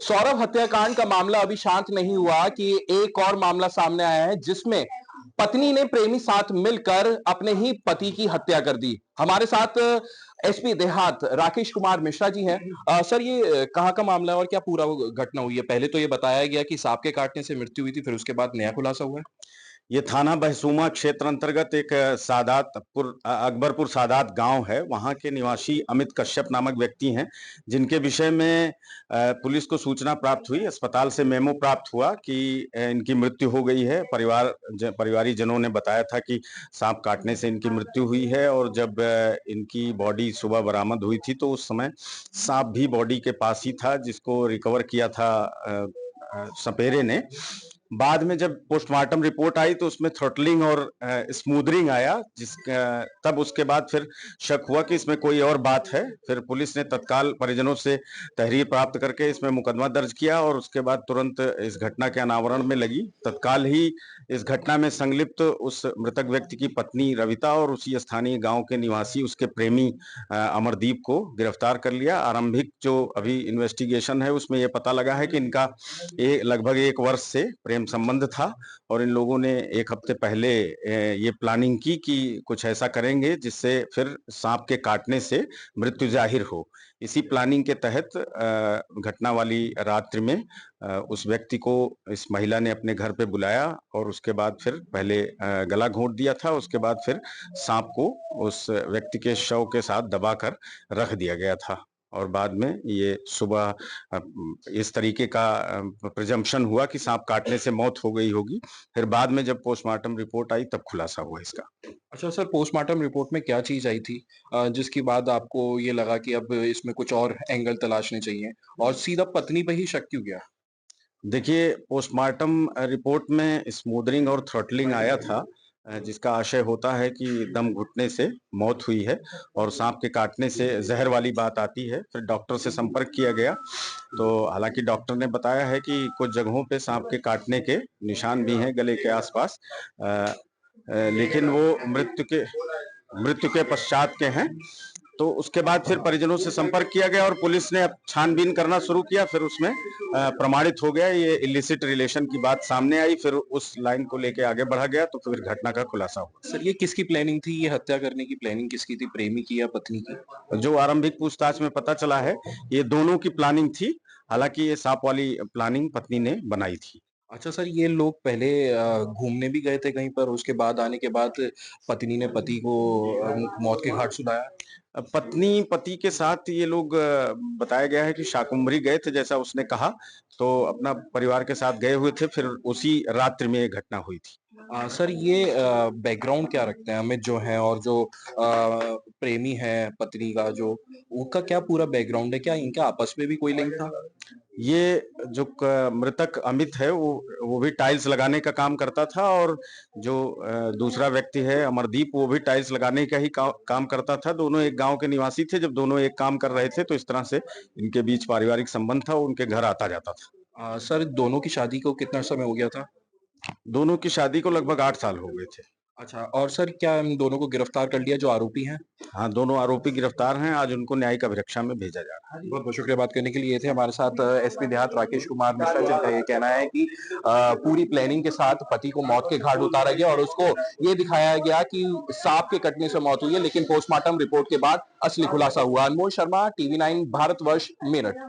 सौरभ हत्याकांड का मामला अभी शांत नहीं हुआ कि एक और मामला सामने आया है जिसमें पत्नी ने प्रेमी साथ मिलकर अपने ही पति की हत्या कर दी। हमारे साथ एसपी देहात राकेश कुमार मिश्रा जी हैं। सर ये कहाँ का मामला है और क्या पूरा वो घटना हुई है? पहले तो ये बताया गया कि सांप के काटने से मृत्यु हुई थी, फिर उसके बाद नया खुलासा हुआ है। ये थाना बहसूमा क्षेत्र अंतर्गत एक अकबरपुर सादात गांव है। वहां के निवासी अमित कश्यप नामक व्यक्ति हैं, जिनके विषय में पुलिस को सूचना प्राप्त हुई। अस्पताल से मेमो प्राप्त हुआ कि इनकी मृत्यु हो गई है। परिवारी जनों ने बताया था कि सांप काटने से इनकी मृत्यु हुई है, और जब इनकी बॉडी सुबह बरामद हुई थी तो उस समय सांप भी बॉडी के पास ही था, जिसको रिकवर किया था सपेरे ने। बाद में जब पोस्टमार्टम रिपोर्ट आई तो उसमें थ्रॉटलिंग और स्मूदरिंग आया, तब उसके बाद फिर शक हुआ कि इसमें कोई और बात है। फिर पुलिस ने तत्काल परिजनों से तहरीर प्राप्त करके इसमें मुकदमा दर्ज किया, और उसके बाद तुरंत इस घटना के अनावरण में लगी। तत्काल ही इस घटना में संलिप्त उस मृतक व्यक्ति की पत्नी रविता और उसी स्थानीय गांव के निवासी उसके प्रेमी अमरदीप को गिरफ्तार कर लिया। आरंभिक जो अभी इन्वेस्टिगेशन है उसमें यह पता लगा है कि इनका लगभग 1 वर्ष से प्रेम संबंध था, और इन लोगों ने 1 हफ्ते पहले ये प्लानिंग की कि कुछ ऐसा करेंगे जिससे फिर सांप के काटने से मृत्यु जाहिर हो। इसी प्लानिंग के तहत घटना वाली रात्रि में उस व्यक्ति को इस महिला ने अपने घर पे बुलाया, और उसके बाद फिर पहले गला घोंट दिया था। उसके बाद फिर सांप को उस व्यक्ति के शव के साथ दबाकर रख दिया गया था, और बाद में ये सुबह इस तरीके का प्रिजम्पशन हुआ कि सांप काटने से मौत हो गई होगी। फिर बाद में जब पोस्टमार्टम रिपोर्ट आई तब खुलासा हुआ इसका। अच्छा सर, पोस्टमार्टम रिपोर्ट में क्या चीज आई थी जिसके बाद आपको ये लगा कि अब इसमें कुछ और एंगल तलाशने चाहिए और सीधा पत्नी पे ही शक क्यों गया? देखिए, पोस्टमार्टम रिपोर्ट में स्मूदरिंग और थ्रॉटलिंग आया था, जिसका आशय होता है कि दम घुटने से मौत हुई है और सांप के काटने से जहर वाली बात आती है। फिर डॉक्टर से संपर्क किया गया, तो हालांकि डॉक्टर ने बताया है कि कुछ जगहों पे सांप के काटने के निशान भी हैं गले के आसपास, लेकिन वो मृत्यु के पश्चात के हैं। तो उसके बाद फिर परिजनों से संपर्क किया गया और पुलिस ने अब छानबीन करना शुरू किया। फिर उसमें प्रमाणित हो गया, ये इलिसिट रिलेशन की बात सामने आई। फिर उस लाइन को लेके आगे बढ़ा गया, तो फिर घटना का खुलासा हुआ। सर ये किसकी प्लानिंग थी? ये हत्या करने की प्लानिंग किसकी थी? प्रेमी की या पत्नी की? जो आरंभिक पूछताछ में पता चला है, ये दोनों की प्लानिंग थी। हालांकि ये सांप वाली प्लानिंग पत्नी ने बनाई थी। अच्छा सर, ये लोग पहले घूमने भी गए थे कहीं पर, उसके बाद आने के बाद पत्नी ने पति को मौत के घाट सुलाया? पत्नी पति के साथ ये लोग, बताया गया है कि शाकुंभरी गए थे, जैसा उसने कहा। तो अपना परिवार के साथ गए हुए थे, फिर उसी रात्रि में ये घटना हुई थी। सर ये बैकग्राउंड क्या रखते हैं अमित जो हैं और जो प्रेमी है पत्नी का जो, उनका क्या पूरा बैकग्राउंड है? क्या इनका आपस में भी कोई लिंक था? ये जो मृतक अमित है, वो भी टाइल्स लगाने का काम करता था, और जो दूसरा व्यक्ति है अमरदीप, वो भी टाइल्स लगाने का ही काम करता था। दोनों एक गांव के निवासी थे। जब दोनों एक काम कर रहे थे तो इस तरह से इनके बीच पारिवारिक संबंध था, वो उनके घर आता जाता था। सर दोनों की शादी को कितना समय हो गया था? दोनों की शादी को लगभग 8 साल हो गए थे। अच्छा, और सर क्या इन दोनों को गिरफ्तार कर लिया जो आरोपी हैं? हाँ, दोनों आरोपी गिरफ्तार हैं। आज उनको न्यायिक अभिरक्षा में भेजा जा रहा है। बहुत बहुत शुक्रिया बात करने के लिए। ये थे हमारे साथ एसपी देहात राकेश कुमार मिश्रा, जिनका ये कहना है कि पूरी प्लानिंग के साथ पति को मौत के घाट उतारा गया और उसको ये दिखाया गया कि सांप के कटने से मौत हुई है, लेकिन पोस्टमार्टम रिपोर्ट के बाद असली खुलासा हुआ। अनमोल शर्मा, टीवी 9 भारतवर्ष, मेरठ।